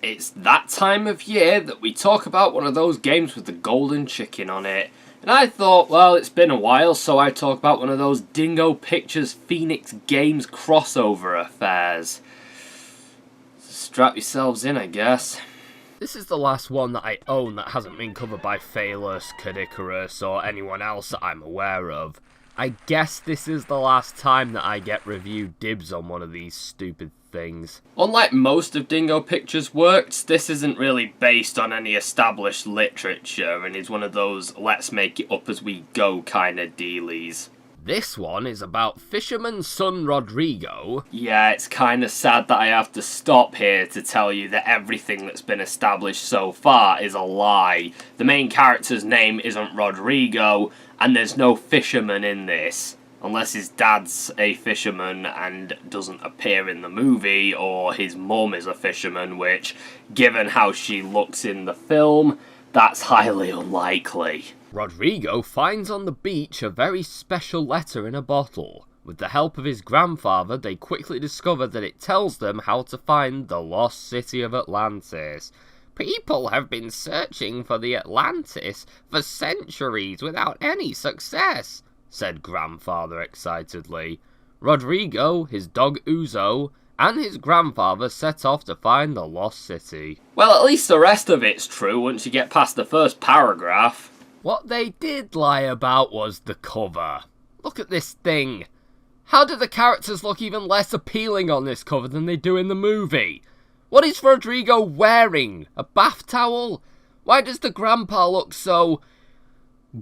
It's that time of year that we talk about one of those games with the golden chicken on it. And I thought, well, it's been a while, so I talk about one of those Dingo Pictures Phoenix Games crossover affairs. Strap yourselves in, I guess. This is the last one that I own that hasn't been covered by Phalus, Cadicarus, or anyone else that I'm aware of. I guess this is the last time that I get review dibs on one of these stupid things. Unlike most of Dingo Pictures' works, this isn't really based on any established literature and is one of those let's make it up as we go kind of dealies. This one is about fisherman's son Rodrigo. Yeah, it's kind of sad that I have to stop here to tell you that everything that's been established so far is a lie. The main character's name isn't Rodrigo, and there's no fisherman in this. Unless his dad's a fisherman and doesn't appear in the movie, or his mum is a fisherman, which, given how she looks in the film, that's highly unlikely. Rodrigo finds on the beach a very special letter in a bottle. With the help of his grandfather, they quickly discover that it tells them how to find the lost city of Atlantis. People have been searching for the Atlantis for centuries without any success, said grandfather excitedly. Rodrigo, his dog Uzo, and his grandfather set off to find the lost city. Well, at least the rest of it's true once you get past the first paragraph. What they did lie about was the cover. Look at this thing. How do the characters look even less appealing on this cover than they do in the movie? What is Rodrigo wearing? A bath towel? Why does the grandpa look so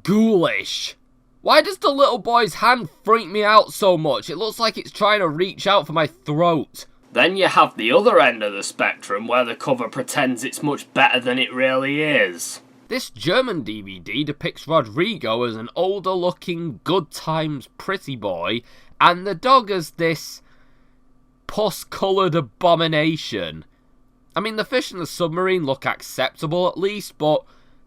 ghoulish? Why does the little boy's hand freak me out so much? It looks like it's trying to reach out for my throat. Then you have the other end of the spectrum where the cover pretends it's much better than it really is. This German DVD depicts Rodrigo as an older-looking, good times pretty boy, and the dog as this pus-coloured abomination. I mean, the fish in the submarine look acceptable at least, but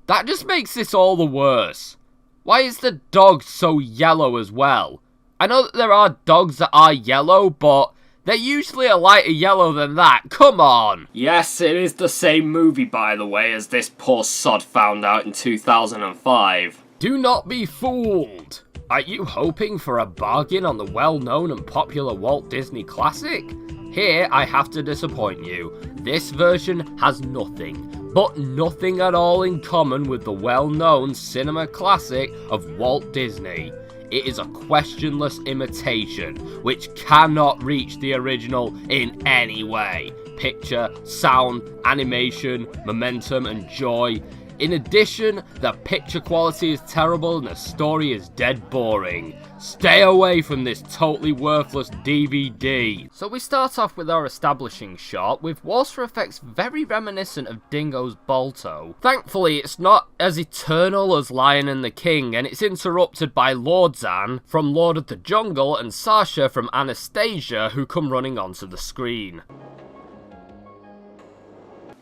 that just makes this all the worse. Why is the dog so yellow as well? I know that there are dogs that are yellow, but they're usually a lighter yellow than that. Come on! Yes, it is the same movie, by the way, as this poor sod found out in 2005. Do not be fooled! Are you hoping for a bargain on the well-known and popular Walt Disney classic? Here, I have to disappoint you. This version has nothing, but nothing at all in common with the well-known cinema classic of Walt Disney. It is a questionless imitation, which cannot reach the original in any way. Picture, sound, animation, momentum, and joy. In addition, the picture quality is terrible and the story is dead boring. Stay away from this totally worthless DVD. So we start off with our establishing shot, with water effects very reminiscent of Dingo's Balto. Thankfully, it's not as eternal as Lion and the King, and it's interrupted by Lord Zan from Lord of the Jungle and Sasha from Anastasia, who come running onto the screen.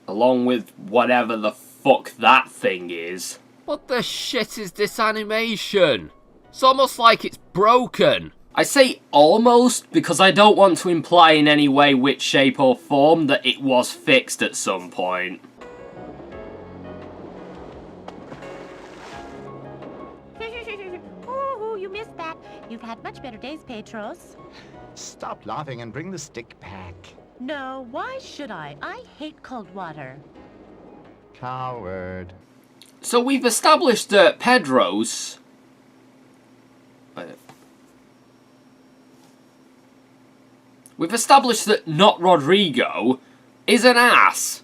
Along with whatever the fuck that thing is. What the shit is this animation? It's almost like it's broken. I say almost because I don't want to imply in any way, which shape or form that it was fixed at some point. Ooh, you missed that. You've had much better days, Petros. Stop laughing and bring the stick back. No, why should I? I hate cold water. Coward. So we've established that Pedro's... We've established that not Rodrigo is an ass.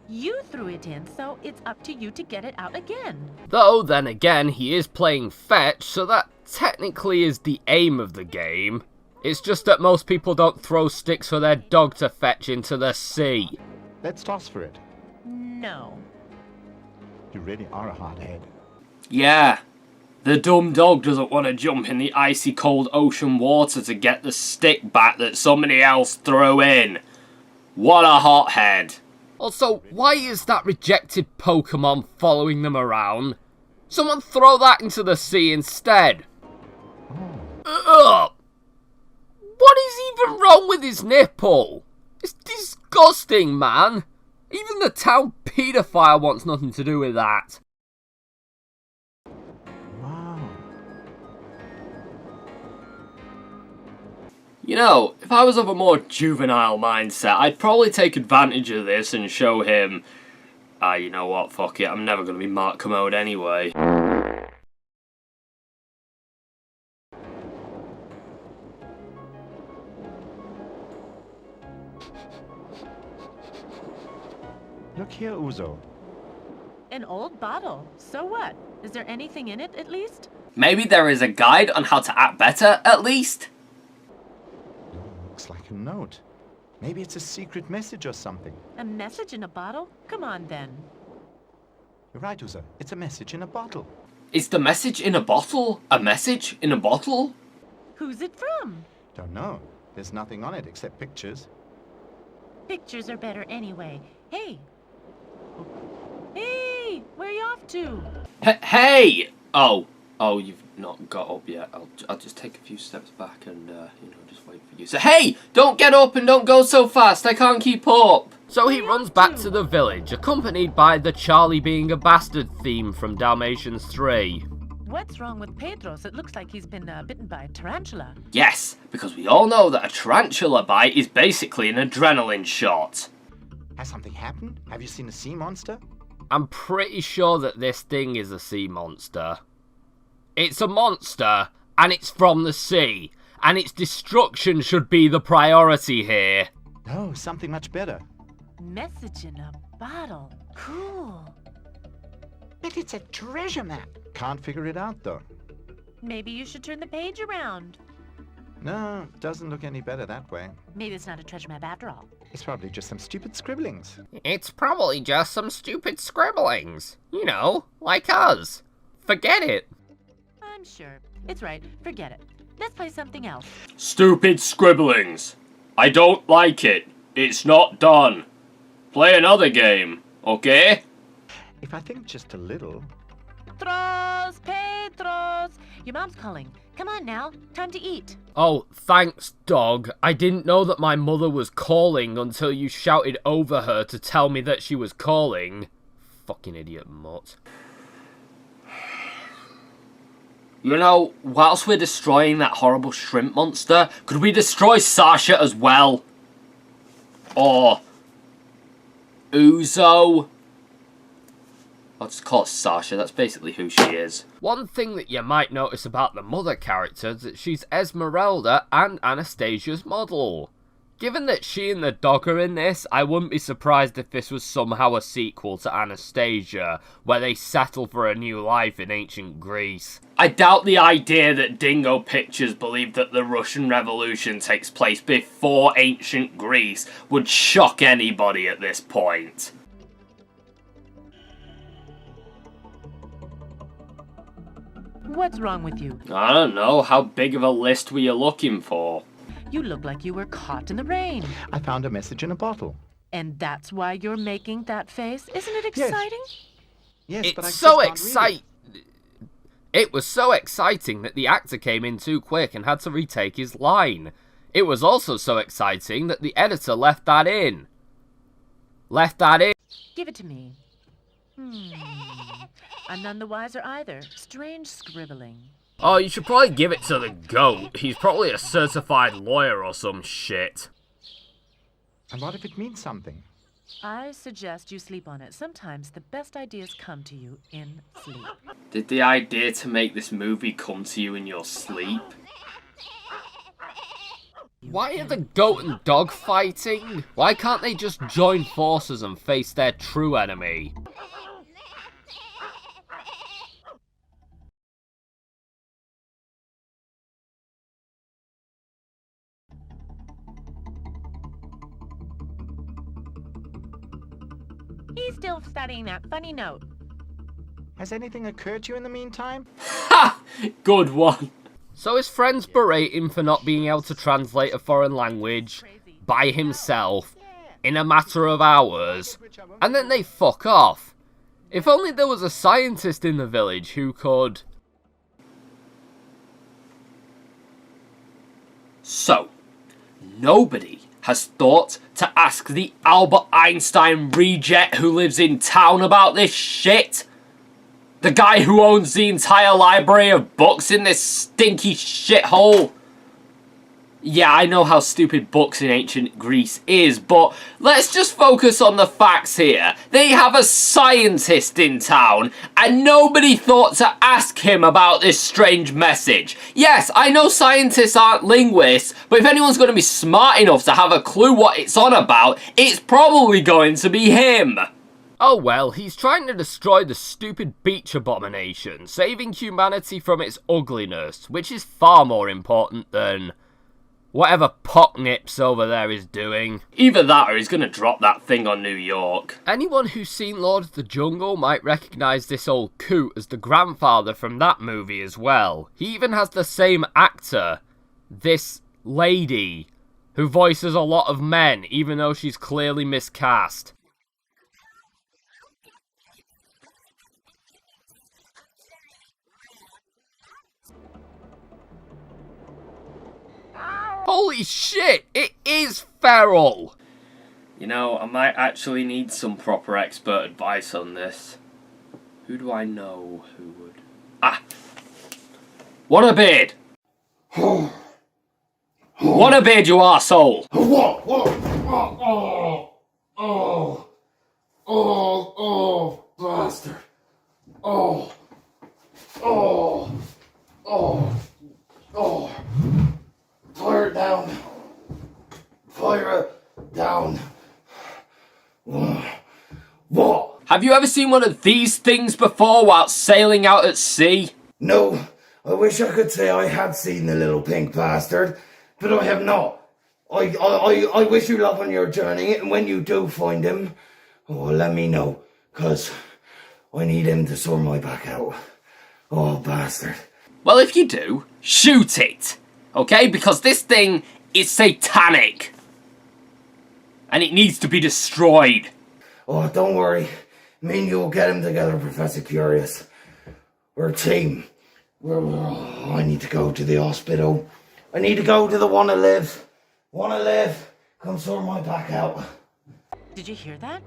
You threw it in, so it's up to you to get it out again. Though, then again, he is playing fetch, so that technically is the aim of the game. It's just that most people don't throw sticks for their dog to fetch into the sea. Let's toss for it. No. You really are a hothead. Yeah. The dumb dog doesn't want to jump in the icy cold ocean water to get the stick back that somebody else threw in. What a hothead. Also, why is that rejected Pokemon following them around? Someone throw that into the sea instead. Ugh! What is even wrong with his nipple? It's disgusting, man. Even the town paedophile wants nothing to do with that. Wow. You know, if I was of a more juvenile mindset, I'd probably take advantage of this and show him, you know what, fuck it, I'm never going to be Mark Commode anyway. Look here, Uzo. An old bottle. So what? Is there anything in it, at least? Maybe there is a guide on how to act better, at least? Looks like a note. Maybe it's a secret message or something. A message in a bottle? Come on, then. You're right, Uzo. It's a message in a bottle. Is the message in a bottle? A message in a bottle? Who's it from? Don't know. There's nothing on it except pictures. Pictures are better anyway. Hey! Hey! Where are you off to? Hey! Oh, you've not got up yet. I'll just take a few steps back and, just wait for you. So, hey! Don't get up and don't go so fast. I can't keep up. So he runs back to the village, accompanied by the Charlie being a bastard theme from Dalmatians 3. What's wrong with Pedros? It looks like he's been bitten by a tarantula. Yes, because we all know that a tarantula bite is basically an adrenaline shot. Has something happened? Have you seen a sea monster? I'm pretty sure that this thing is a sea monster. It's a monster, and it's from the sea, and its destruction should be the priority here. No, something much better. Message in a bottle. Cool. But it's a treasure map. Can't figure it out, though. Maybe you should turn the page around. No, doesn't look any better that way. Maybe it's not a treasure map after all. It's probably just some stupid scribblings. It's probably just some stupid scribblings. You know, like us. Forget it. I'm sure. It's right. Forget it. Let's play something else. Stupid scribblings. I don't like it. It's not done. Play another game, okay? If I think just a little... Petros! Petros! Your mom's calling. Come on now. Time to eat. Oh, thanks, dog. I didn't know that my mother was calling until you shouted over her to tell me that she was calling. Fucking idiot mutt. You know, whilst we're destroying that horrible shrimp monster, could we destroy Sasha as well? Or... Uzo? I'll just call it Sasha, that's basically who she is. One thing that you might notice about the mother character is that she's Esmeralda and Anastasia's model. Given that she and the dog are in this, I wouldn't be surprised if this was somehow a sequel to Anastasia, where they settle for a new life in ancient Greece. I doubt the idea that Dingo Pictures believed that the Russian Revolution takes place before ancient Greece would shock anybody at this point. What's wrong with you? I don't know, how big of a list were you looking for? You look like you were caught in the rain. I found a message in a bottle. And that's why you're making that face? Isn't it exciting? Yes, but I It's just so can't read it. exciting. It was so exciting that the actor came in too quick and had to retake his line. It was also so exciting that the editor left that in. Give it to me. I'm none the wiser either. Strange scribbling. Oh, you should probably give it to the goat. He's probably a certified lawyer or some shit. And what if it means something? I suggest you sleep on it. Sometimes the best ideas come to you in sleep. Did the idea to make this movie come to you in your sleep? Why are the goat and dog fighting? Why can't they just join forces and face their true enemy? He's still studying that funny note. Has anything occurred to you in the meantime? Ha! Good one. So his friends berate him for not being able to translate a foreign language by himself in a matter of hours, and then they fuck off. If only there was a scientist in the village who could... So, nobody has thought to ask the Albert Einstein reject who lives in town about this shit? The guy who owns the entire library of books in this stinky shithole? Yeah, I know how stupid books in ancient Greece is, but let's just focus on the facts here. They have a scientist in town, and nobody thought to ask him about this strange message. Yes, I know scientists aren't linguists, but if anyone's going to be smart enough to have a clue what it's on about, it's probably going to be him. Oh well, he's trying to destroy the stupid beach abomination, saving humanity from its ugliness, which is far more important than whatever Pocknips over there is doing. Either that or he's gonna drop that thing on New York. Anyone who's seen Lord of the Jungle might recognise this old coot as the grandfather from that movie as well. He even has the same actor, this lady, who voices a lot of men, even though she's clearly miscast. Holy shit, it is feral! You know, I might actually need some proper expert advice on this. Who do I know who would... Ah! What a beard! What a beard, you arsehole! Oh, bastard. Oh. Fire it down. Fire it down. What? Have you ever seen one of these things before while sailing out at sea? No, I wish I could say I had seen the little pink bastard, but I have not. I wish you luck on your journey, and when you do find him, let me know, 'cause I need him to sort my back out. Oh, bastard. Well, if you do, shoot it! Okay? Because this thing is satanic. And it needs to be destroyed. Oh, don't worry. Me and you will get him together, Professor Curious. We're a team. I need to go to the hospital. I need to go to the Wanna Live. Wanna Live. Come sort my back out. Did you hear that?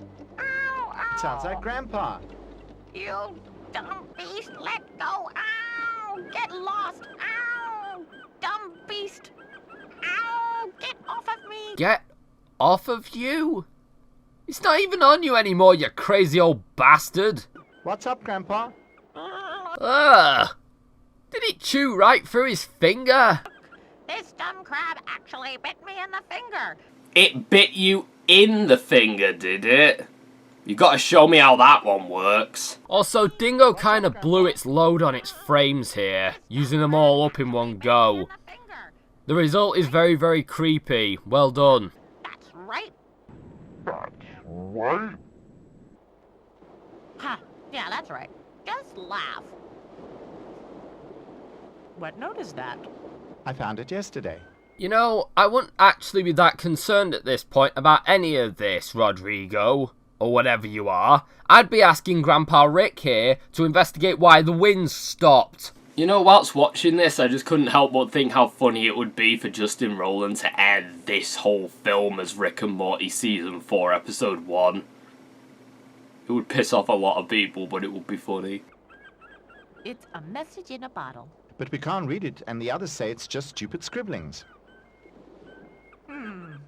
Sounds like Grandpa. You dumb beast, let go! Ow! Get lost! Ow! Dumb beast! Ow! Get off of me! Get off of you? It's not even on you anymore, you crazy old bastard! What's up, Grandpa? Ugh! Did it chew right through his finger? This dumb crab actually bit me in the finger! It bit you in the finger, did it? You gotta show me how that one works. Also, Dingo kinda blew its load on its frames here, using them all up in one go. In the finger! The result is very, very creepy. Well done. That's right! What? Ha! Yeah, that's right. Just laugh. What note is that? I found it yesterday. You know, I wouldn't actually be that concerned at this point about any of this, Rodrigo, or whatever you are. I'd be asking Grandpa Rick here to investigate why the winds stopped. You know, whilst watching this, I just couldn't help but think how funny it would be for Justin Roiland to end this whole film as Rick and Morty Season 4, Episode 1. It would piss off a lot of people, but it would be funny. It's a message in a bottle. But we can't read it, and the others say it's just stupid scribblings.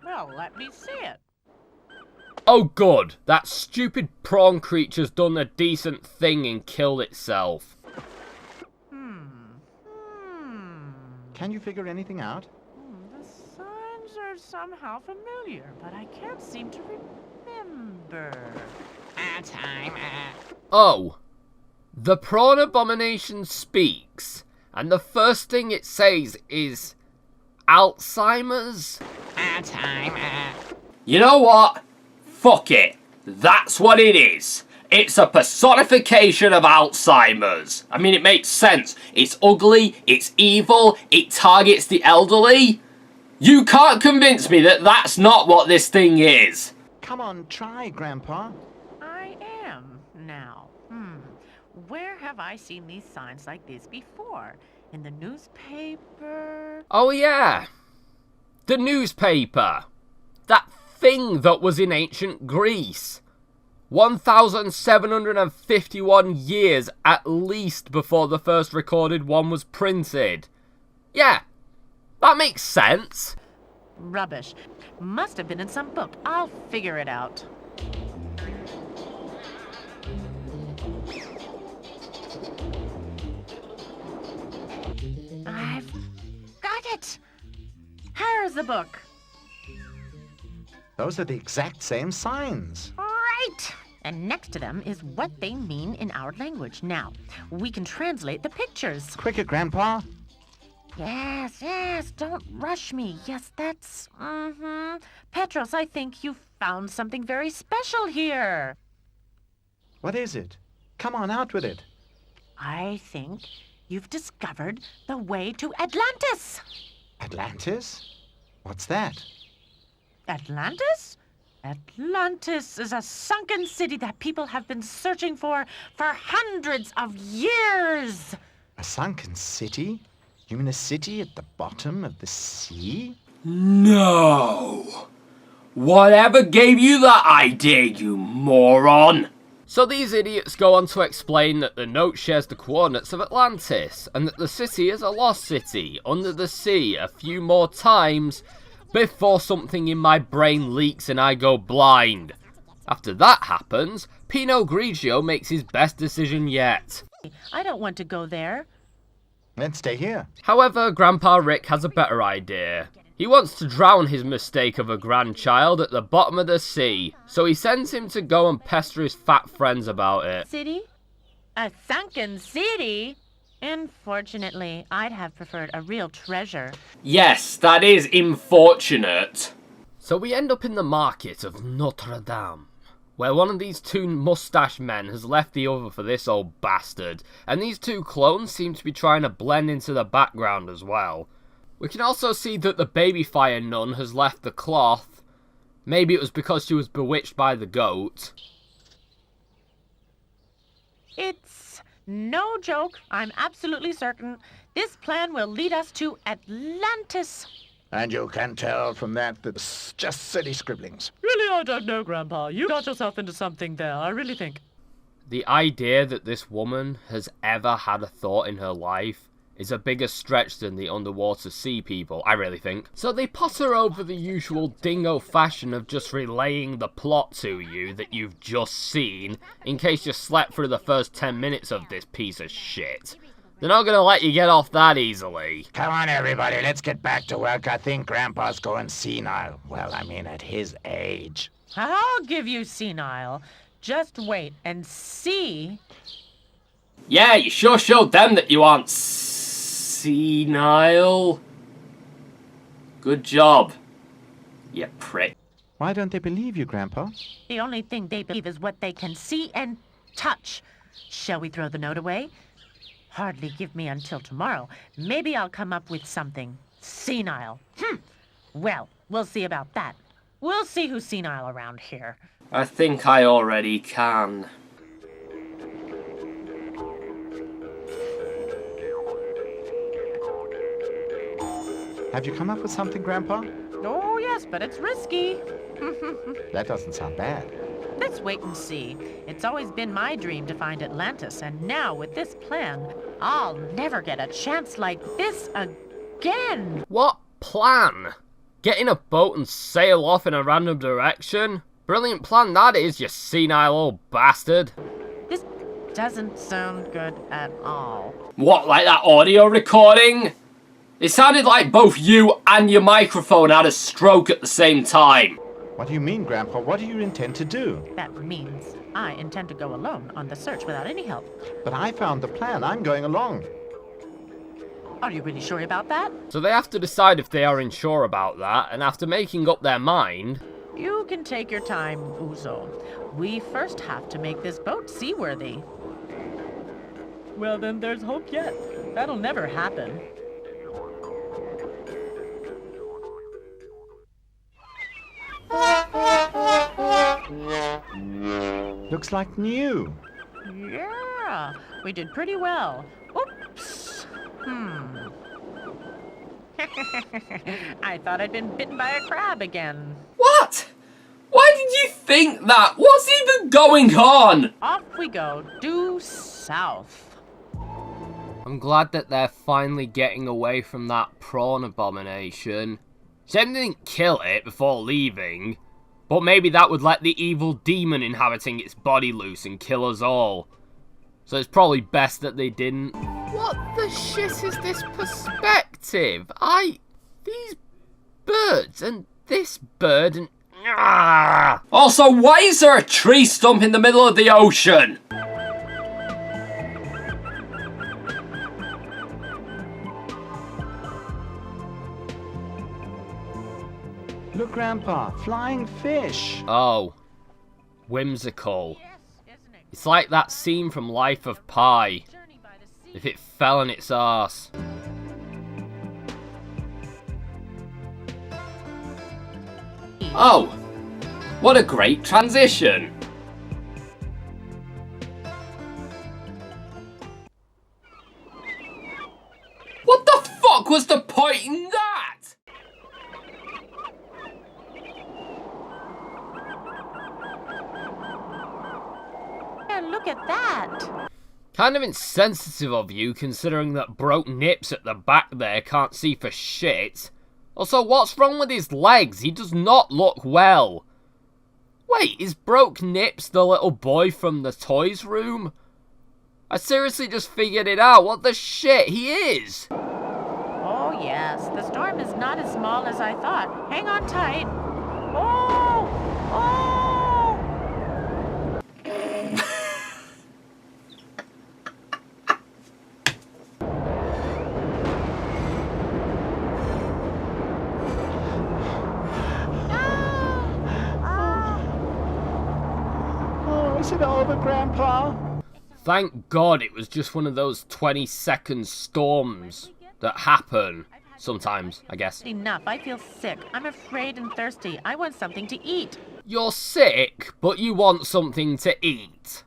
Well, let me see it. Oh good, that stupid prawn creature's done a decent thing and killed itself. Can you figure anything out? The signs are somehow familiar, but I can't seem to remember. Oh, the prawn abomination speaks, and the first thing it says is Alzheimer's? You know what? Fuck it. That's what it is. It's a personification of Alzheimer's. I mean, it makes sense. It's ugly, it's evil, it targets the elderly. You can't convince me that that's not what this thing is. Come on, try, Grandpa. I am now. Where have I seen these signs like this before? In the newspaper? Oh yeah, the newspaper. That thing that was in ancient Greece. 1,751 years at least before the first recorded one was printed. Yeah, that makes sense. Rubbish. Must have been in some book. I'll figure it out. I've got it! Here's the book. Those are the exact same signs. Right! And next to them is what they mean in our language. Now, we can translate the pictures. Quicker, Grandpa. Yes, don't rush me. Yes, that's, Petros, I think you found something very special here. What is it? Come on, out with it. I think you've discovered the way to Atlantis. Atlantis? What's that? Atlantis? Atlantis is a sunken city that people have been searching for hundreds of years. A sunken city? You mean a city at the bottom of the sea? No! Whatever gave you that idea, you moron? So these idiots go on to explain that the note shares the coordinates of Atlantis, and that the city is a lost city, under the sea, a few more times, before something in my brain leaks and I go blind. After that happens, Pinot Grigio makes his best decision yet. I don't want to go there. Then stay here. However, Grandpa Rick has a better idea. He wants to drown his mistake of a grandchild at the bottom of the sea, so he sends him to go and pester his fat friends about it. City? A sunken city? Unfortunately, I'd have preferred a real treasure. Yes, that is unfortunate. So we end up in the market of Notre Dame, where one of these two mustache men has left the other for this old bastard, and these two clones seem to be trying to blend into the background as well. We can also see that the baby fire nun has left the cloth. Maybe it was because she was bewitched by the goat. It's no joke. I'm absolutely certain. This plan will lead us to Atlantis. And you can tell from that it's just silly scribblings. Really, I don't know, Grandpa. You got yourself into something there, I really think. The idea that this woman has ever had a thought in her life is a bigger stretch than the underwater sea people, I really think. So they potter over the usual dingo fashion of just relaying the plot to you that you've just seen, in case you slept through the first 10 minutes of this piece of shit. They're not gonna let you get off that easily. Come on, everybody, let's get back to work. I think Grandpa's going senile. Well, I mean, at his age. I'll give you senile. Just wait and see. Yeah, you sure showed them that you aren't senile. Good job, you prick. Why don't they believe you, Grandpa? The only thing they believe is what they can see and touch. Shall we throw the note away? Hardly give me until tomorrow. Maybe I'll come up with something. Senile. Well, we'll see about that. We'll see who's senile around here. I think I already can. Have you come up with something, Grandpa? Oh, yes, but it's risky. That doesn't sound bad. Let's wait and see. It's always been my dream to find Atlantis, and now with this plan, I'll never get a chance like this again. What plan? Get in a boat and sail off in a random direction? Brilliant plan that is, you senile old bastard. This doesn't sound good at all. What, like that audio recording? It sounded like both you and your microphone had a stroke at the same time. What do you mean, Grandpa? What do you intend to do? That means I intend to go alone on the search without any help. But I found the plan. I'm going along. Are you really sure about that? So they have to decide if they are unsure about that, and after making up their mind... You can take your time, Uzo. We first have to make this boat seaworthy. Well, then there's hope yet. That'll never happen. Looks like new. Yeah, we did pretty well. Oops. I thought I'd been bitten by a crab again. What? think that? What's even going on? Off we go, due south. I'm glad that they're finally getting away from that prawn abomination. Shame they didn't kill it before leaving, but maybe that would let the evil demon inhabiting its body loose and kill us all. So it's probably best that they didn't. What the shit is this perspective? These birds and this bird and... Also, why is there a tree stump in the middle of the ocean? Look, Grandpa, flying fish. Oh, whimsical. It's like that scene from Life of Pi. If it fell on its arse. Oh, what a great transition. What the fuck was the point in that? Yeah, look at that. Kind of insensitive of you, considering that Broke Nips at the back there can't see for shit. Also, what's wrong with his legs? He does not look well. Wait, is Broke Nips the little boy from the toys room? I seriously just figured it out. What the shit? He is! Oh, yes, the storm is not as small as I thought. Hang on tight. Oh! Oh! Oh, is it over, Grandpa? Thank God it was just one of those 20-second storms that happen sometimes, I guess. Enough, I feel sick. I'm afraid and thirsty. I want something to eat. You're sick, but you want something to eat.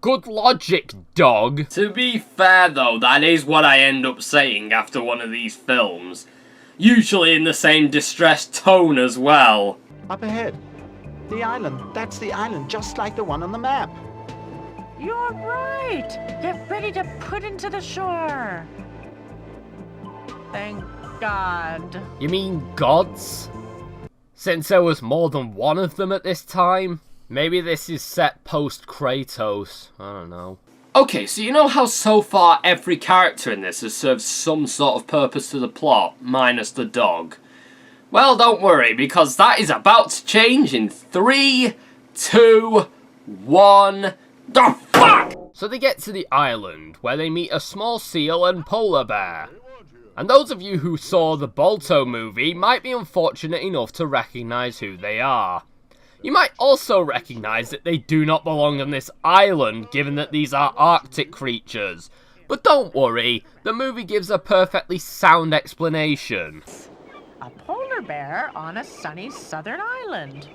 Good logic, dog. To be fair though, that is what I end up saying after one of these films. Usually in the same distressed tone as well. Up ahead. The island. That's the island, just like the one on the map. You're right. Get ready to put into the shore. Thank God. You mean gods? Since there was more than one of them at this time? Maybe this is set post-Kratos. I don't know. Okay, so you know how so far every character in this has served some sort of purpose to the plot, minus the dog? Well, don't worry, because that is about to change in 3, 2, 1... The fuck?! So they get to the island, where they meet a small seal and polar bear. And those of you who saw the Balto movie might be unfortunate enough to recognise who they are. You might also recognise that they do not belong on this island, given that these are Arctic creatures. But don't worry, the movie gives a perfectly sound explanation. A polar bear on a sunny southern island.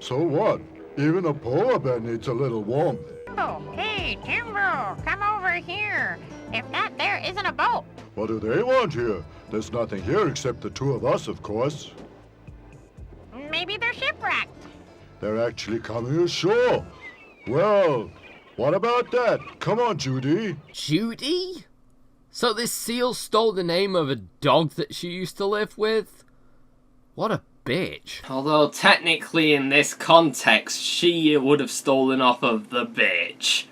So what? Even a polar bear needs a little warmth. Oh, hey, Timbo, come over here. If that there isn't a boat. What do they want here? There's nothing here except the two of us, of course. Maybe they're shipwrecked. They're actually coming ashore. Well, what about that? Come on, Judy. Judy? So this seal stole the name of a dog that she used to live with? What a bitch. Although technically in this context, she would have stolen off of the bitch.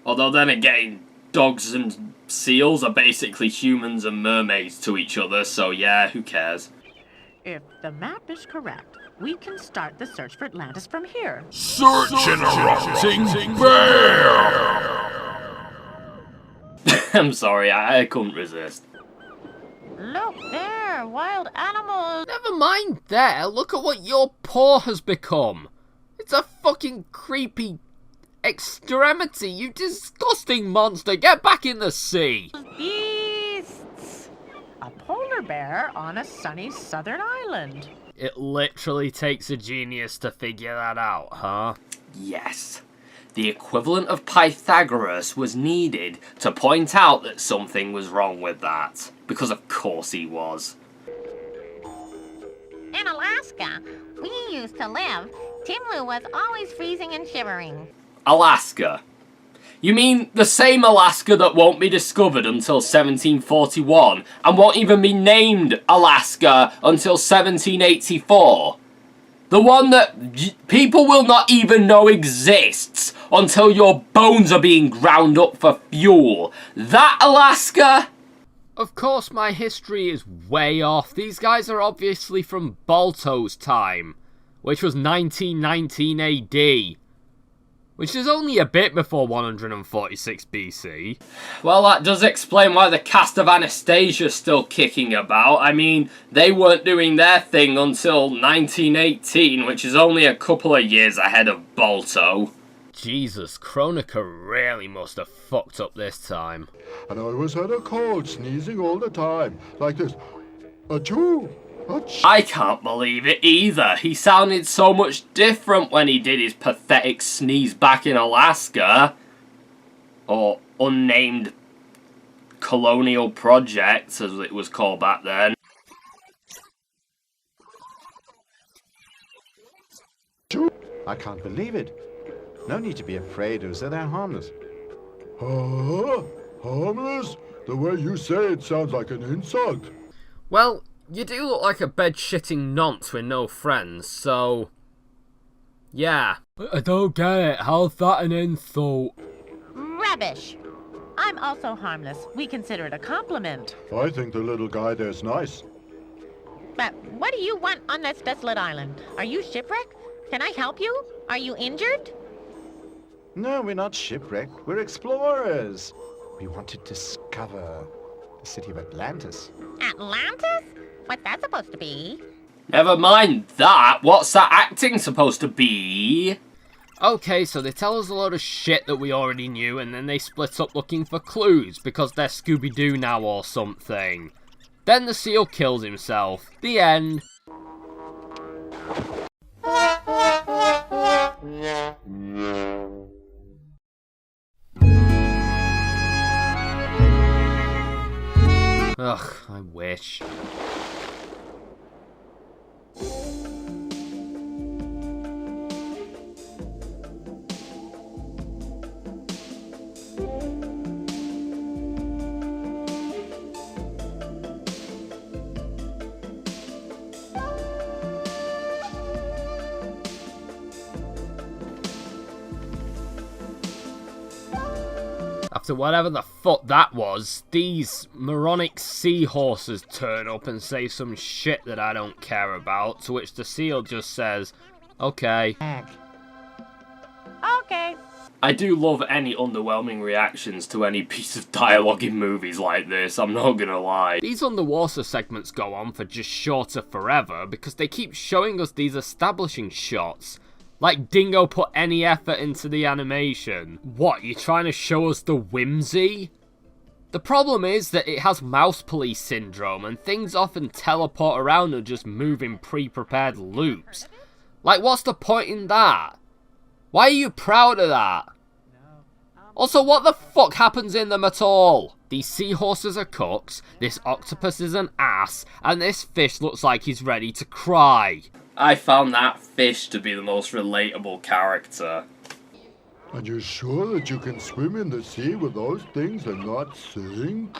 Although then again, dogs and seals are basically humans and mermaids to each other, so yeah, who cares? If the map is correct, we can start the search for Atlantis from here. Search and erupting bear! I'm sorry, I couldn't resist. Look there, wild animals. Never mind there, look at what your paw has become. It's a fucking creepy extremity, you disgusting monster. Get back in the sea. Beasts. A polar bear on a sunny southern island. It literally takes a genius to figure that out, huh? Yes. The equivalent of Pythagoras was needed to point out that something was wrong with that. Because of course he was. In Alaska? Alaska. We used to live. Timlu was always freezing and shivering. Alaska. You mean the same Alaska that won't be discovered until 1741 and won't even be named Alaska until 1784? The one that people will not even know exists until your bones are being ground up for fuel. That Alaska? Of course my history is way off. These guys are obviously from Balto's time, which was 1919 AD. Which is only a bit before 146 BC. Well, that does explain why the cast of Anastasia's still kicking about. I mean, they weren't doing their thing until 1918, which is only a couple of years ahead of Balto. Jesus, Kronika really must have fucked up this time. And I always had a cold, sneezing all the time. Like this. Achoo! I can't believe it either. He sounded so much different when he did his pathetic sneeze back in Alaska. Or unnamed colonial projects, as it was called back then. I can't believe it. No need to be afraid, Usa. They're harmless. Huh? Harmless? The way you say it sounds like an insult. Well, you do look like a bed-shitting nonce with no friends, so... yeah. I don't get it. How's that an insult? Rubbish. I'm also harmless. We consider it a compliment. I think the little guy there's nice. But what do you want on this desolate island? Are you shipwrecked? Can I help you? Are you injured? No, we're not shipwrecked. We're explorers. We want to discover the city of Atlantis. Atlantis? What's that supposed to be? Never mind that. What's that acting supposed to be? Okay, so they tell us a lot of shit that we already knew, and then they split up looking for clues, because they're Scooby-Doo now or something. Then the seal kills himself. The end. Ugh, I wish. After whatever the fuck that was, these moronic seahorses turn up and say some shit that I don't care about, to which the seal just says, okay. Okay. I do love any underwhelming reactions to any piece of dialogue in movies like this, I'm not gonna lie. These underwater segments go on for just short of forever because they keep showing us these establishing shots. Like Dingo put any effort into the animation. What, you trying to show us the whimsy? The problem is that it has mouse police syndrome and things often teleport around and just move in pre-prepared loops. Like, what's the point in that? Why are you proud of that? Also, what the fuck happens in them at all? These seahorses are cooks, this octopus is an ass, and this fish looks like he's ready to cry. I found that fish to be the most relatable character. And you're sure that you can swim in the sea with those things and not sink?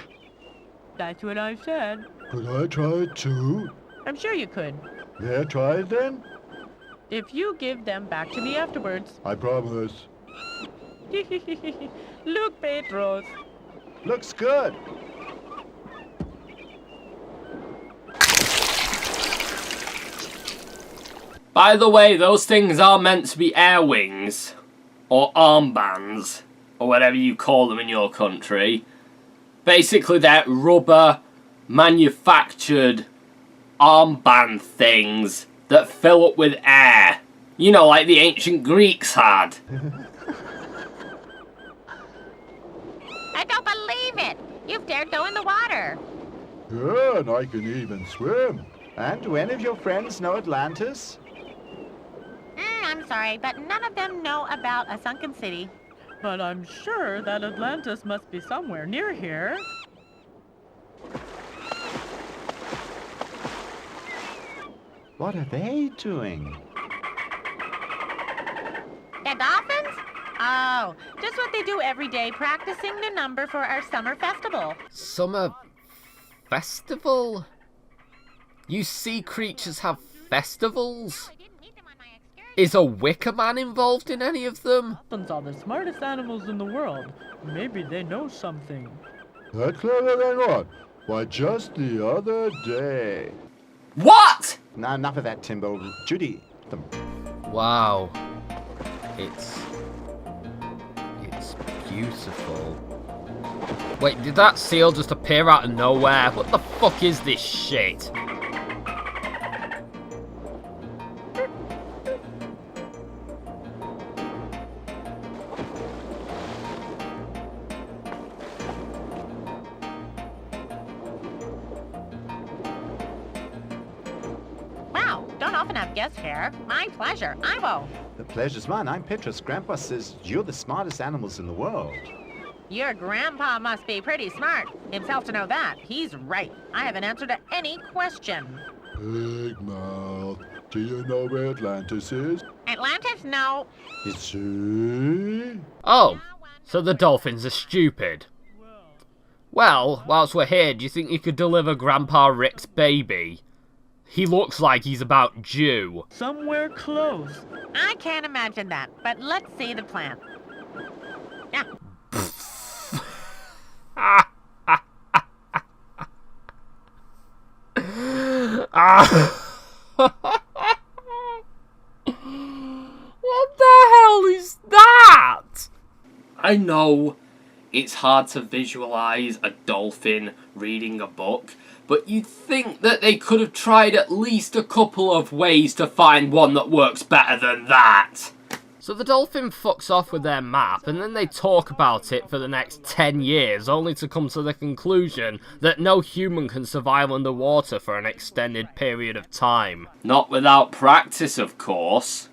That's what I said. Could I try it too? I'm sure you could. Yeah, try it then? If you give them back to me afterwards. I promise. Look, Petros. Looks good. By the way, those things are meant to be air wings, or armbands, or whatever you call them in your country. Basically, they're rubber, manufactured armband things that fill up with air. You know, like the ancient Greeks had. I don't believe it. You've dared go in the water. Yeah, and I can even swim. And do any of your friends know Atlantis? I'm sorry, but none of them know about a sunken city. But I'm sure that Atlantis must be somewhere near here. What are they doing? The dolphins? Oh, just what they do every day, practicing the number for our summer festival. Summer festival? You sea creatures have festivals? Is a wicker man involved in any of them? Dolphins are the smartest animals in the world. Maybe they know something. That clever they're not. Why, just the other day. What? Now, enough of that, Timbo. Judy, them. Wow. It's beautiful. Wait, did that seal just appear out of nowhere? What the fuck is this shit? Wow, don't often have guests here. My pleasure. Ivo. The pleasure's mine. I'm Petrus. Grandpa says you're the smartest animals in the world. Your grandpa must be pretty smart. Himself to know that. He's right. I have an answer to any question. Big mouth. Do you know where Atlantis is? Atlantis? No. You see? Oh, so the dolphins are stupid. Well, whilst we're here, do you think you could deliver Grandpa Rick's baby? He looks like he's about due. Somewhere close. I can't imagine that, but let's see the plan. Yeah. What the hell is that? I know it's hard to visualize a dolphin reading a book, but you'd think that they could have tried at least a couple of ways to find one that works better than that. So the dolphin fucks off with their map, and then they talk about it for the next 10 years, only to come to the conclusion that no human can survive underwater for an extended period of time. Not without practice, of course.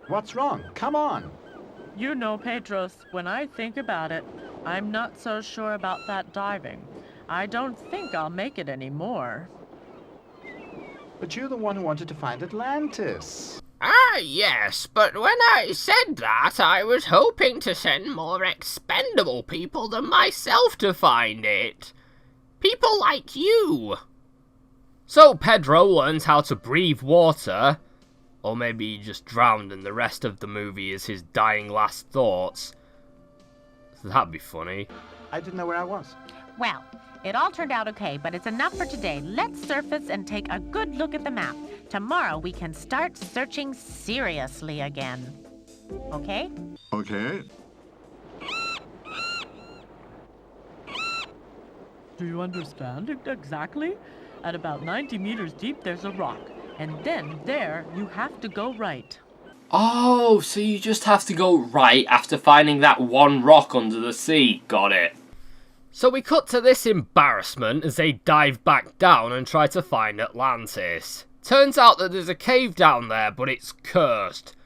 What's wrong? Come on. You know, Petros, when I think about it, I'm not so sure about that diving. I don't think I'll make it anymore. But you're the one who wanted to find Atlantis. Ah, yes, but when I said that, I was hoping to send more expendable people than myself to find it. People like you. So Pedro learns how to breathe water, or maybe he just drowned and the rest of the movie is his dying last thoughts. That'd be funny. I didn't know where I was. Well, it all turned out okay, but it's enough for today. Let's surface and take a good look at the map. Tomorrow we can start searching seriously again. Okay? Okay. Do you understand exactly? At about 90 meters deep, there's a rock. And then, there, you have to go right. Oh, so you just have to go right after finding that one rock under the sea. Got it. So we cut to this embarrassment as they dive back down and try to find Atlantis. Turns out that there's a cave down there, but it's cursed.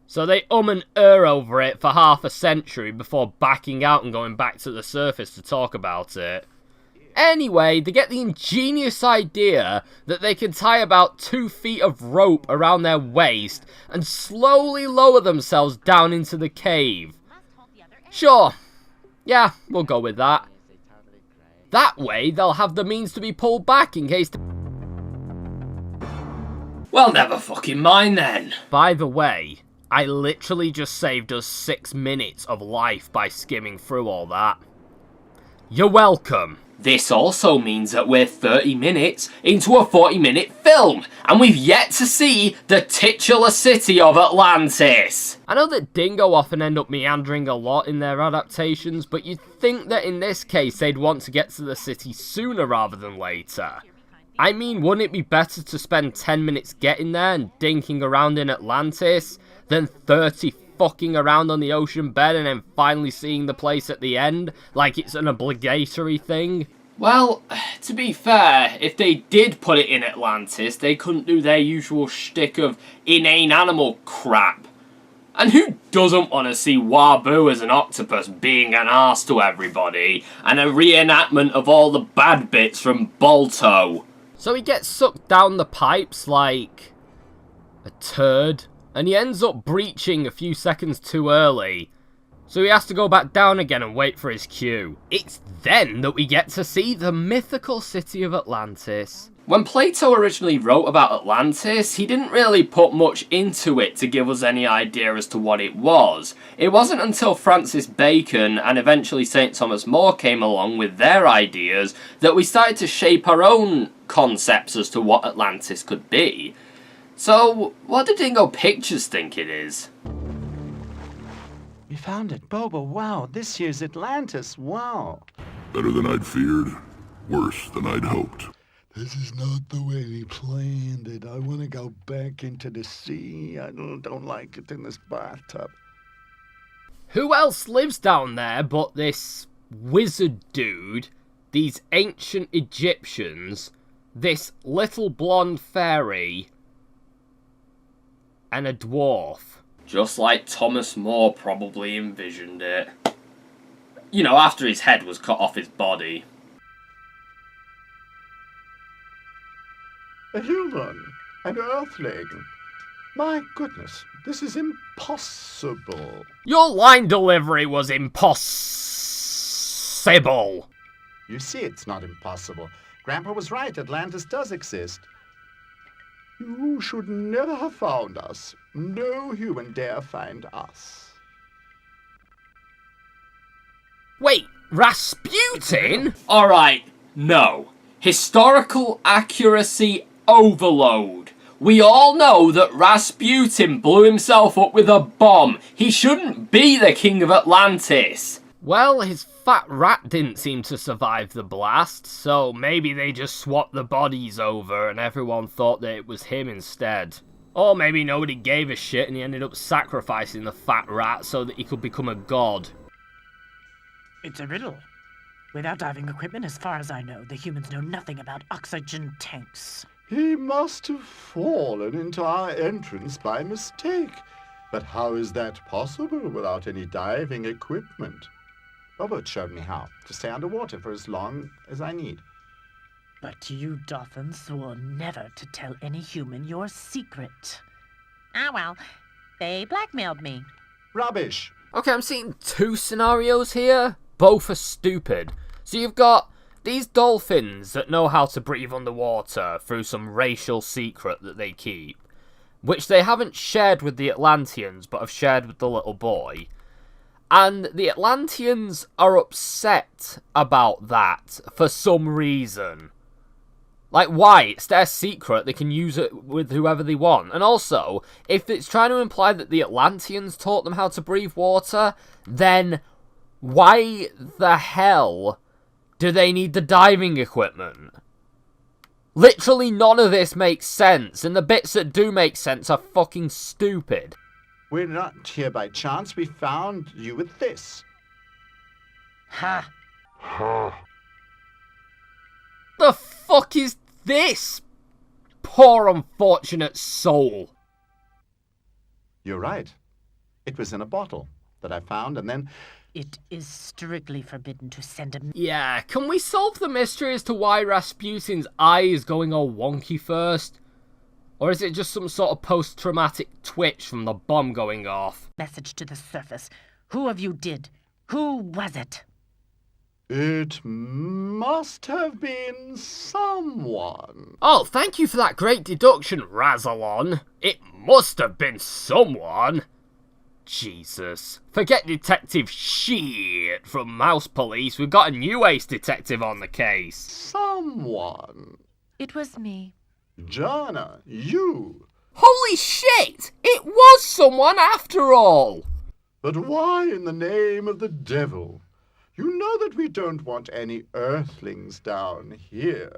So they and over it for half a century before backing out and going back to the surface to talk about it. Anyway, they get the ingenious idea that they can tie about 2 feet of rope around their waist and slowly lower themselves down into the cave. Sure. Yeah, we'll go with that. That way, they'll have the means to be pulled back in case... Well, never fucking mind then. By the way, I literally just saved us 6 minutes of life by skimming through all that. You're welcome. This also means that we're 30 minutes into a 40-minute film, and we've yet to see the titular city of Atlantis. I know that Dingo often end up meandering a lot in their adaptations, but you'd think that in this case they'd want to get to the city sooner rather than later. I mean, wouldn't it be better to spend 10 minutes getting there and dinking around in Atlantis than 30 fucking around on the ocean bed and then finally seeing the place at the end, like it's an obligatory thing? Well, to be fair, if they did put it in Atlantis, they couldn't do their usual shtick of inane animal crap. And who doesn't want to see Wabu as an octopus being an arse to everybody, and a reenactment of all the bad bits from Balto? So he gets sucked down the pipes like a turd, and he ends up breaching a few seconds too early. So he has to go back down again and wait for his cue. It's then that we get to see the mythical city of Atlantis. When Plato originally wrote about Atlantis, he didn't really put much into it to give us any idea as to what it was. It wasn't until Francis Bacon and eventually St. Thomas More came along with their ideas that we started to shape our own concepts as to what Atlantis could be. So, what do Dingo Pictures think it is? We found it, Bobo. Wow, this year's Atlantis. Wow. Better than I'd feared. Worse than I'd hoped. This is not the way we planned it. I want to go back into the sea. I don't like it in this bathtub. Who else lives down there but this wizard dude, these ancient Egyptians, this little blonde fairy, and a dwarf? Just like Thomas More probably envisioned it. You know, after his head was cut off his body. A human, an earthling. My goodness, this is impossible. Your line delivery was impossible. You see, it's not impossible. Grandpa was right, Atlantis does exist. You should never have found us. No human dare find us. Wait, Rasputin? Alright, no. Historical accuracy overload. We all know that Rasputin blew himself up with a bomb. He shouldn't be the king of Atlantis. Well, his fat rat didn't seem to survive the blast, so maybe they just swapped the bodies over and everyone thought that it was him instead. Or maybe nobody gave a shit and he ended up sacrificing the fat rat so that he could become a god. It's a riddle. Without diving equipment, as far as I know, the humans know nothing about oxygen tanks. He must have fallen into our entrance by mistake. But how is that possible without any diving equipment? Robert showed me how to stay underwater for as long as I need. But you dolphins swore never to tell any human your secret. Ah, well, they blackmailed me. Rubbish! Okay, I'm seeing two scenarios here. Both are stupid. So you've got these dolphins that know how to breathe underwater through some racial secret that they keep, which they haven't shared with the Atlanteans, but have shared with the little boy. And the Atlanteans are upset about that for some reason. Like, why? It's their secret. They can use it with whoever they want. And also, if it's trying to imply that the Atlanteans taught them how to breathe water, then why the hell do they need the diving equipment? Literally none of this makes sense, and the bits that do make sense are fucking stupid. We're not here by chance. We found you with this. Ha! The fuck is this? Poor unfortunate soul. You're right. It was in a bottle that I found, and then... It is strictly forbidden to send a... Yeah, can we solve the mystery as to why Rasputin's eye is going all wonky first? Or is it just some sort of post-traumatic twitch from the bomb going off? message to the surface. Who of you did? Who was it? It must have been someone. Oh, thank you for that great deduction, Razalon. It must have been someone. Jesus. Forget Detective Shit from Mouse Police. We've got a new ace detective on the case. Someone. It was me. Jana, you. Holy shit! It was someone after all! But why in the name of the devil? You know that we don't want any earthlings down here.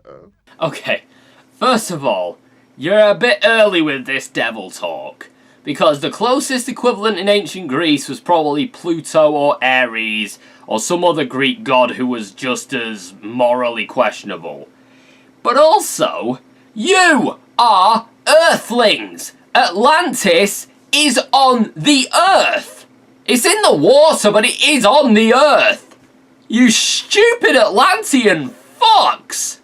Okay, first of all, you're a bit early with this devil talk. Because the closest equivalent in ancient Greece was probably Pluto or Ares, or some other Greek god who was just as morally questionable. But also, you are Earthlings! Atlantis is on the Earth! It's in the water, but it is on the Earth! You stupid Atlantean fucks!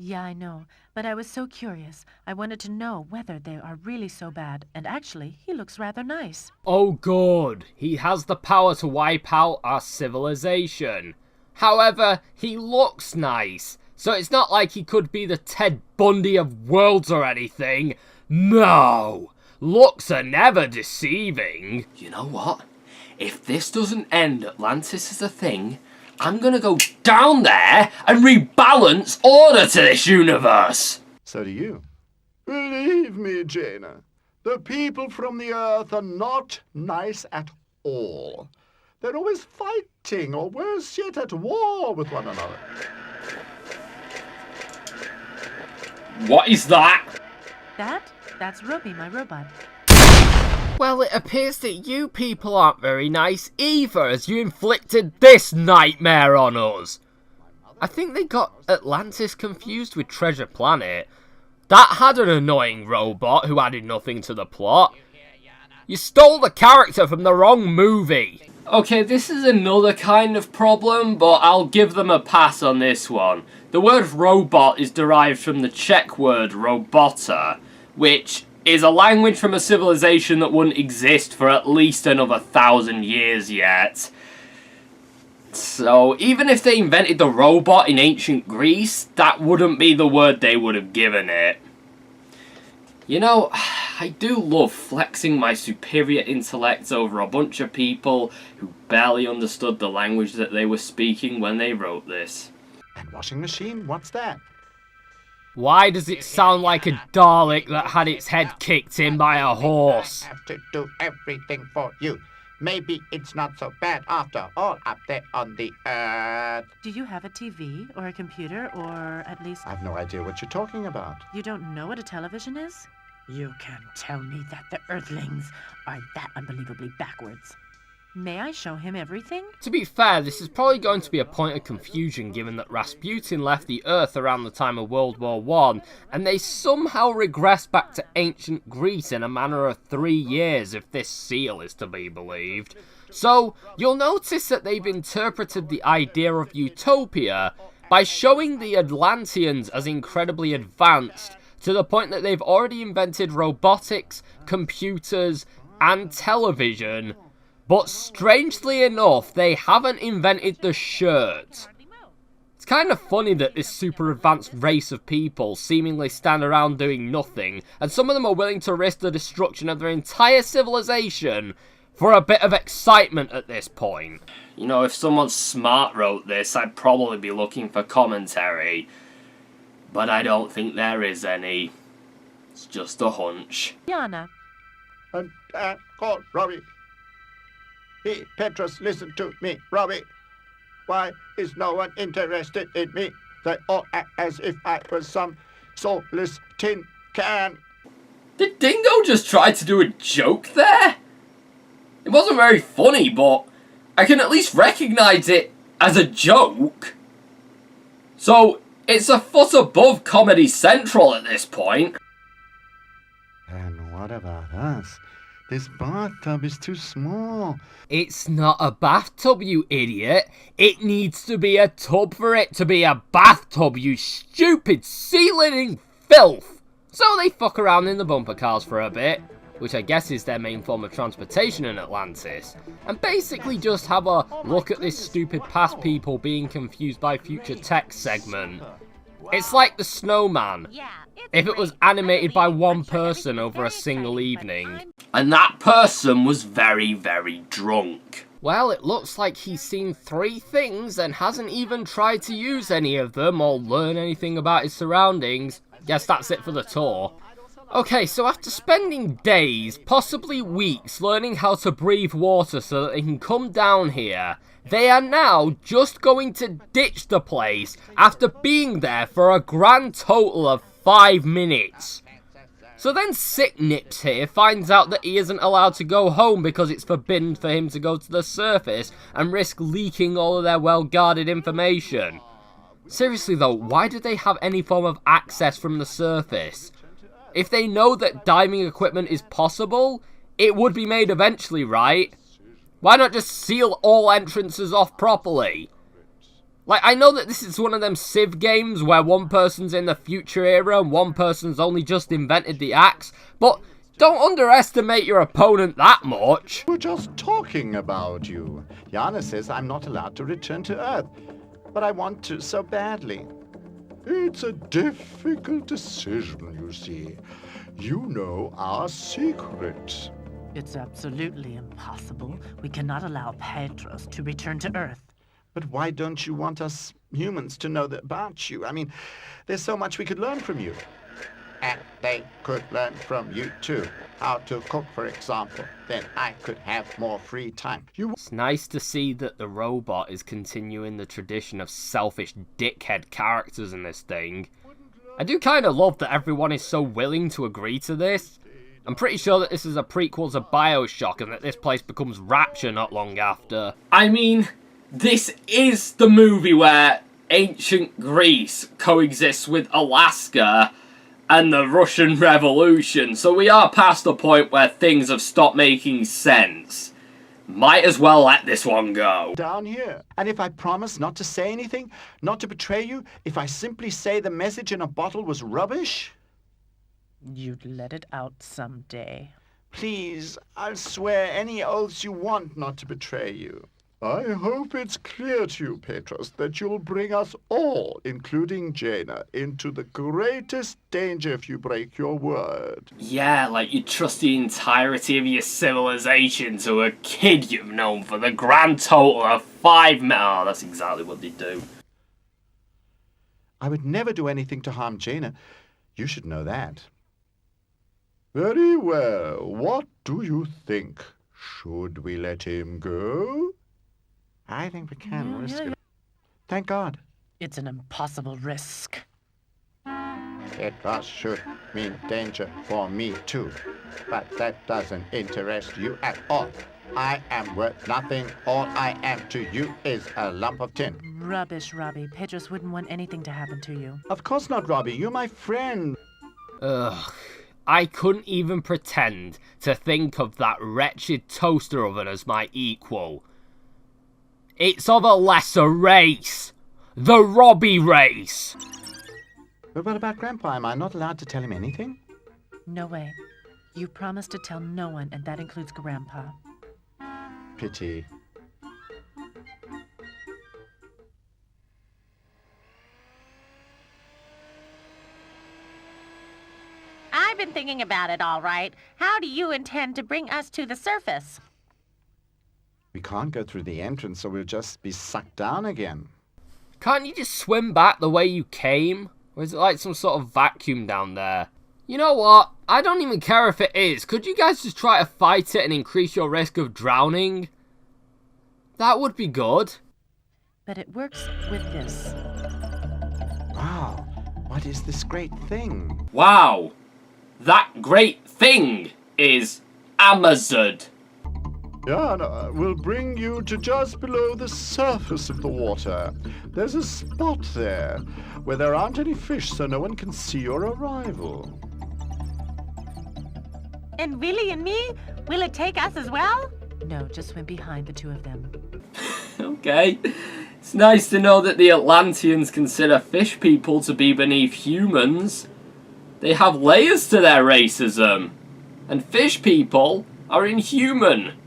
Yeah, I know. But I was so curious. I wanted to know whether they are really so bad. And actually, he looks rather nice. Oh good, he has the power to wipe out our civilization. However, he looks nice, so it's not like he could be the Ted Bundy of worlds or anything. No! Looks are never deceiving. You know what? If this doesn't end Atlantis as a thing, I'm gonna go down there and rebalance order to this universe! So do you. Believe me, Jaina, the people from the Earth are not nice at all. They're always fighting, or worse yet, at war with one another. What is that? That's Ruby, my robot. Well, it appears that you people aren't very nice either, as you inflicted this nightmare on us. I think they got Atlantis confused with Treasure Planet. That had an annoying robot who added nothing to the plot. You stole the character from the wrong movie. Okay, this is another kind of problem, but I'll give them a pass on this one. The word robot is derived from the Czech word robota, which is a language from a civilization that wouldn't exist for at least another 1,000 years yet. So, even if they invented the robot in ancient Greece, that wouldn't be the word they would have given it. You know, I do love flexing my superior intellect over a bunch of people who barely understood the language that they were speaking when they wrote this. And washing machine, what's that? Why does it sound like a Dalek that had its head kicked in by a horse? I have to do everything for you. Maybe it's not so bad after all up there on the Earth. Do you have a TV or a computer or at least... I've no idea what you're talking about. You don't know what a television is? You can't tell me that the Earthlings are that unbelievably backwards. May I show him everything? To be fair, this is probably going to be a point of confusion given that Rasputin left the Earth around the time of World War I, and they somehow regressed back to ancient Greece in a manner of 3 years if this seal is to be believed. So, you'll notice that they've interpreted the idea of utopia by showing the Atlanteans as incredibly advanced, to the point that they've already invented robotics, computers, and television. But strangely enough, they haven't invented the shirt. It's kind of funny that this super advanced race of people seemingly stand around doing nothing, and some of them are willing to risk the destruction of their entire civilization for a bit of excitement at this point. You know, if someone smart wrote this, I'd probably be looking for commentary. But I don't think there is any. It's just a hunch. Yana. And call Robbie. Hey, Petrus, listen to me, Robbie. Why is no one interested in me? They all act as if I was some soulless tin can. Did Dingo just try to do a joke there? It wasn't very funny, but I can at least recognise it as a joke. So, it's a foot above Comedy Central at this point. And what about us? This bathtub is too small. It's not a bathtub, you idiot. It needs to be a tub for it to be a bathtub, you stupid sea-living filth. So they fuck around in the bumper cars for a bit, which I guess is their main form of transportation in Atlantis, and basically just have a look at this stupid past people being confused by future tech segment. It's like the Snowman, if it was animated by one person over a single evening. And that person was very, very drunk. Well, it looks like he's seen 3 things and hasn't even tried to use any of them or learn anything about his surroundings. Guess that's it for the tour. Okay, so after spending days, possibly weeks, learning how to breathe water so that they can come down here, they are now just going to ditch the place after being there for a grand total of 5 minutes. So then Sick Nips here finds out that he isn't allowed to go home because it's forbidden for him to go to the surface and risk leaking all of their well-guarded information. Seriously though, why do they have any form of access from the surface? If they know that diving equipment is possible, it would be made eventually, right? Why not just seal all entrances off properly? Like, I know that this is one of them Civ games where one person's in the future era and one person's only just invented the axe, but don't underestimate your opponent that much. We're just talking about you. Yana says I'm not allowed to return to Earth, but I want to so badly. It's a difficult decision, you see. You know our secret. It's absolutely impossible. We cannot allow Petros to return to Earth. But why don't you want us humans to know about you? I mean, there's so much we could learn from you. And they could learn from you too. How to cook, for example. Then I could have more free time. It's nice to see that the robot is continuing the tradition of selfish dickhead characters in this thing. I do kind of love that everyone is so willing to agree to this. I'm pretty sure that this is a prequel to BioShock and that this place becomes Rapture not long after. I mean, this is the movie where ancient Greece coexists with Alaska and the Russian Revolution, so we are past the point where things have stopped making sense. Might as well let this one go. Down here. And if I promise not to say anything, not to betray you, if I simply say the message in a bottle was rubbish? You'd let it out someday. Please, I'll swear any oaths you want not to betray you. I hope it's clear to you, Petros, that you'll bring us all, including Jaina, into the greatest danger if you break your word. Yeah, like you trust the entirety of your civilization to a kid you've known for the grand total of 5 minutes. Oh, that's exactly what they do. I would never do anything to harm Jaina. You should know that. Very well. What do you think? Should we let him go? I think we can risk it. Thank God. It's an impossible risk. It should mean danger for me too. But that doesn't interest you at all. I am worth nothing. All I am to you is a lump of tin. Rubbish, Robbie. Petros wouldn't want anything to happen to you. Of course not, Robbie. You're my friend. Ugh. I couldn't even pretend to think of that wretched toaster oven as my equal. It's of a lesser race. The Robbie race. But what about Grandpa? Am I not allowed to tell him anything? No way. You promised to tell no one, and that includes Grandpa. Pity. I've been thinking about it, all right. How do you intend to bring us to the surface? We can't go through the entrance, so we'll just be sucked down again. Can't you just swim back the way you came? Or is it like some sort of vacuum down there? You know what? I don't even care if it is. Could you guys just try to fight it and increase your risk of drowning? That would be good. But it works with this. Wow. What is this great thing? Wow. That great thing is Amazon. Yana will bring you to just below the surface of the water. There's a spot there where there aren't any fish, so no one can see your arrival. And Willie and me? Will it take us as well? No, just swim behind the two of them. Okay. It's nice to know that the Atlanteans consider fish people to be beneath humans. They have layers to their racism. And fish people are inhuman.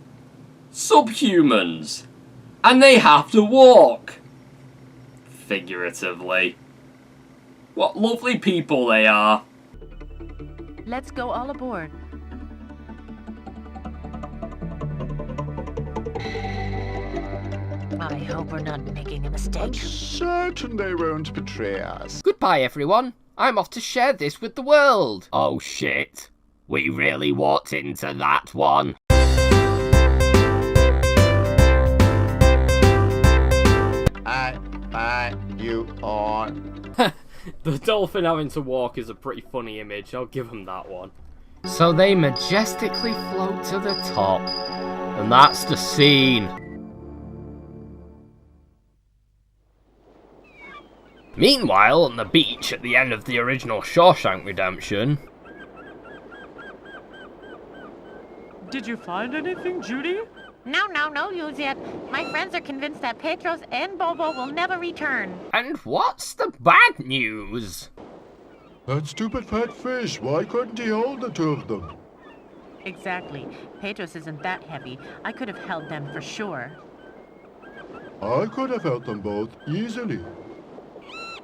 Subhumans. And they have to walk. Figuratively. What lovely people they are. Let's go all aboard. I hope we're not making a I'm mistake. certain they won't betray us. Goodbye, everyone. I'm off to share this with the world. Oh, shit. We really walked into that one. I buy you on. The dolphin having to walk is a pretty funny image. I'll give him that one. So they majestically float to the top. And that's the scene. Meanwhile, on the beach at the end of the original Shawshank Redemption... Did you find anything, Judy? No use it. My friends are convinced that Petros and Bobo will never return. And what's the bad news? That stupid fat fish, why couldn't he hold the two of them? Exactly. Petros isn't that heavy. I could have held them for sure. I could have held them both easily.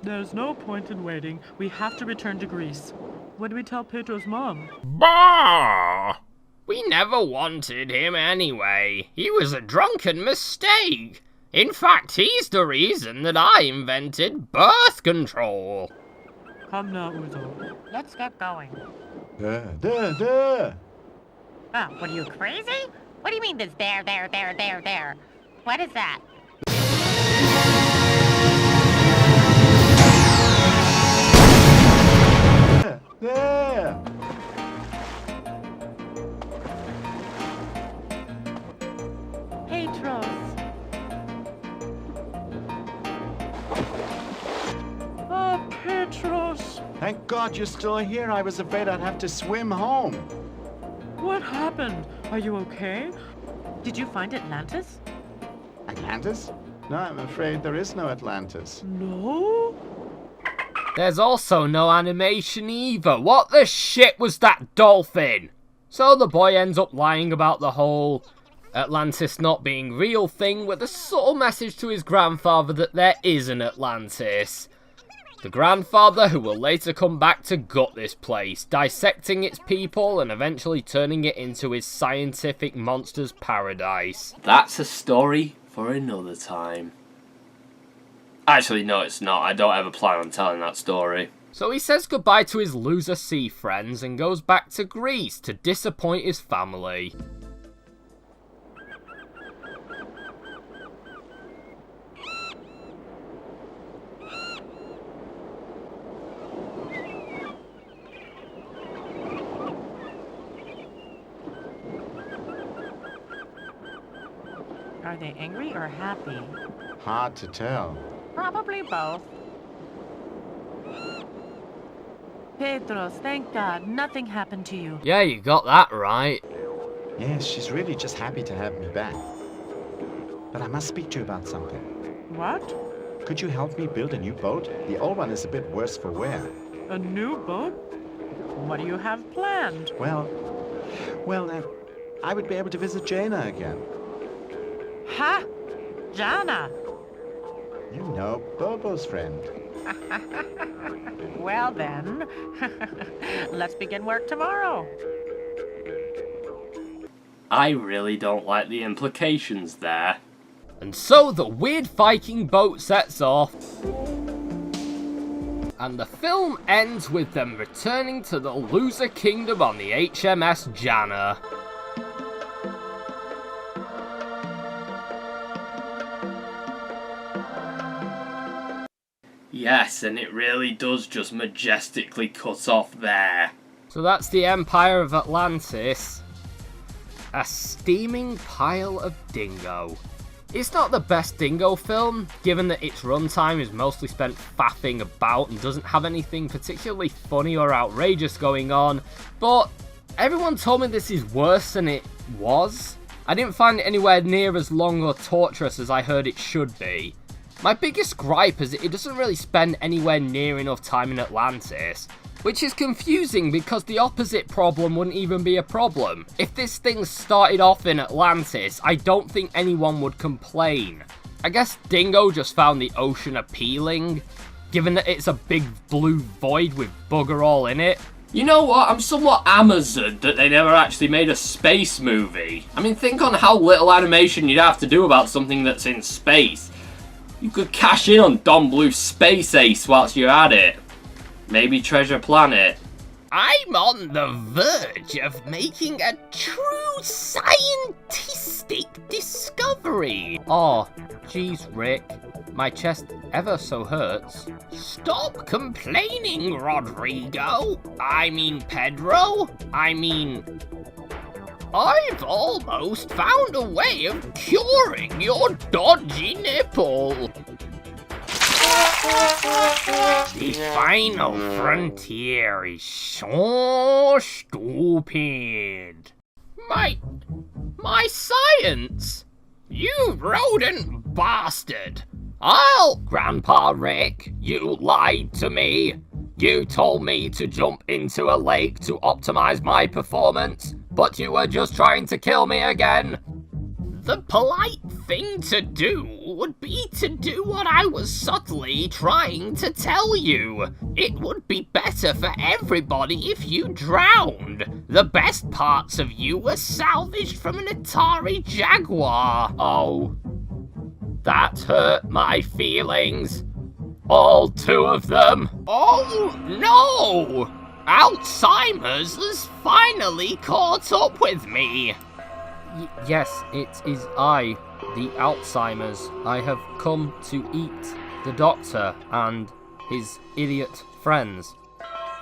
There's no point in waiting. We have to return to Greece. What do we tell Pedro's mom? Bah! We never wanted him anyway. He was a drunken mistake. In fact, he's the reason that I invented birth control. Come now, Uzo. Let's get going. There. Oh, what are you, crazy? What do you mean there's there? What is that? There. Petros. Ah, Petros. Thank God you're still here. I was afraid I'd have to swim home. What happened? Are you okay? Did you find Atlantis? Atlantis? No, I'm afraid there is no Atlantis. No? There's also no animation either. What the shit was that dolphin? So the boy ends up lying about the whole Atlantis not being real thing with a subtle message to his grandfather that there is an Atlantis. The grandfather who will later come back to gut this place, dissecting its people and eventually turning it into his scientific monster's paradise. That's a story for another time. Actually, no, it's not. I don't ever plan on telling that story. So he says goodbye to his loser sea friends and goes back to Greece to disappoint his family. Are they angry or happy? Hard to tell. Probably both. Petros, thank God, nothing happened to you. Yeah, you got that right. Yes, she's really just happy to have me back. But I must speak to you about something. What? Could you help me build a new boat? The old one is a bit worse for wear. A new boat? What do you have planned? Well, I would be able to visit Jaina again. Ha! Jana! You know, Bobo's friend. Well then, let's begin work tomorrow. I really don't like the implications there. And so the weird Viking boat sets off. And the film ends with them returning to the loser kingdom on the HMS Jana. Yes, and it really does just majestically cut off there. So that's the Empire of Atlantis. A steaming pile of dingo. It's not the best dingo film, given that its runtime is mostly spent faffing about and doesn't have anything particularly funny or outrageous going on, but everyone told me this is worse than it was. I didn't find it anywhere near as long or torturous as I heard it should be. My biggest gripe is that it doesn't really spend anywhere near enough time in Atlantis, which is confusing because the opposite problem wouldn't even be a problem. If this thing started off in Atlantis, I don't think anyone would complain. I guess Dingo just found the ocean appealing, given that it's a big blue void with bugger all in it. You know what, I'm somewhat amazed that they never actually made a space movie. I mean, think on how little animation you'd have to do about something that's in space. You could cash in on Don Bluth's Space Ace whilst you're at it. Maybe Treasure Planet. I'm on the verge of making a true scientific discovery. Oh, geez, Rick. My chest ever so hurts. Stop complaining, Rodrigo. I mean, Pedro. I've almost found a way of curing your dodgy nipple. The final frontier is so stupid. My science? You rodent bastard! Grandpa Rick, you lied to me. You told me to jump into a lake to optimize my performance, but you were just trying to kill me again. The polite thing to do would be to do what I was subtly trying to tell you. It would be better for everybody if you drowned. The best parts of you were salvaged from an Atari Jaguar. Oh, that hurt my feelings. All 2 of them. Oh no! Alzheimer's has finally caught up with me. Yes, it is I, the Alzheimer's. I have come to eat the Doctor and his idiot friends.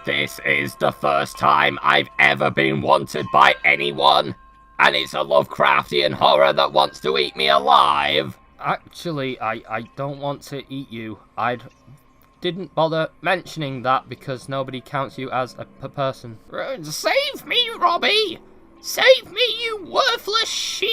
This is the first time I've ever been wanted by anyone, and it's a Lovecraftian horror that wants to eat me alive. Actually, I don't want to eat you. Didn't bother mentioning that because nobody counts you as a person. Save me, Robbie! Save me, you worthless shit!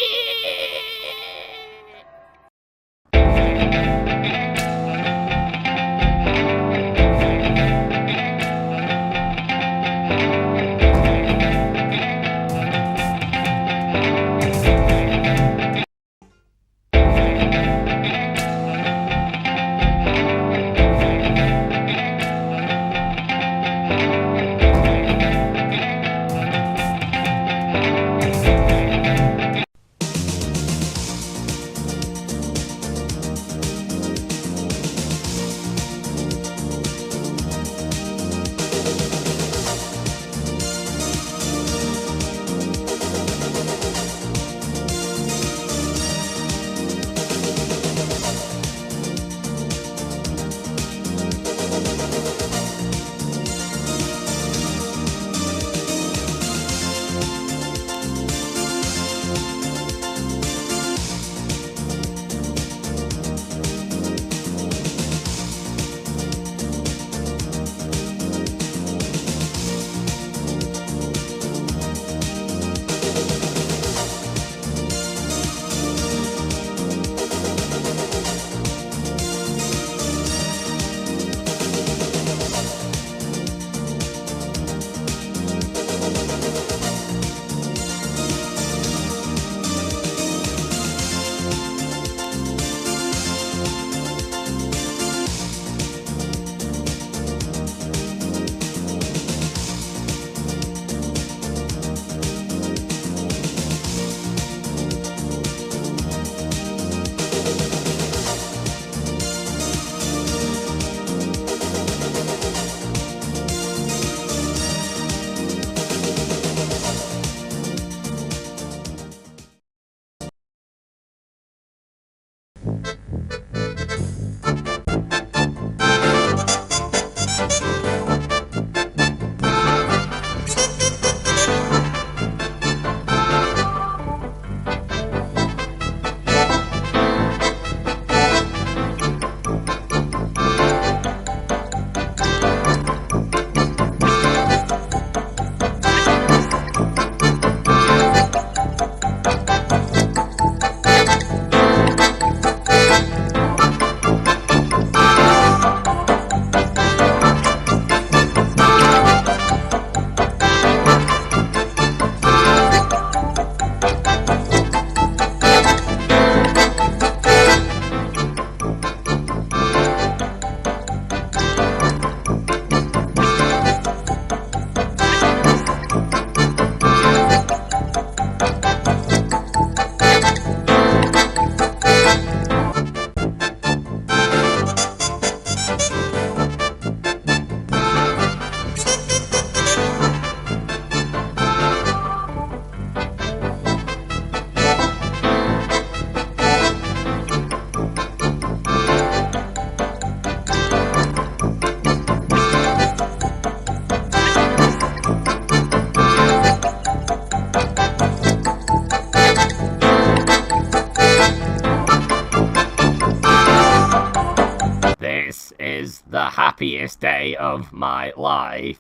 This is the happiest day of my life.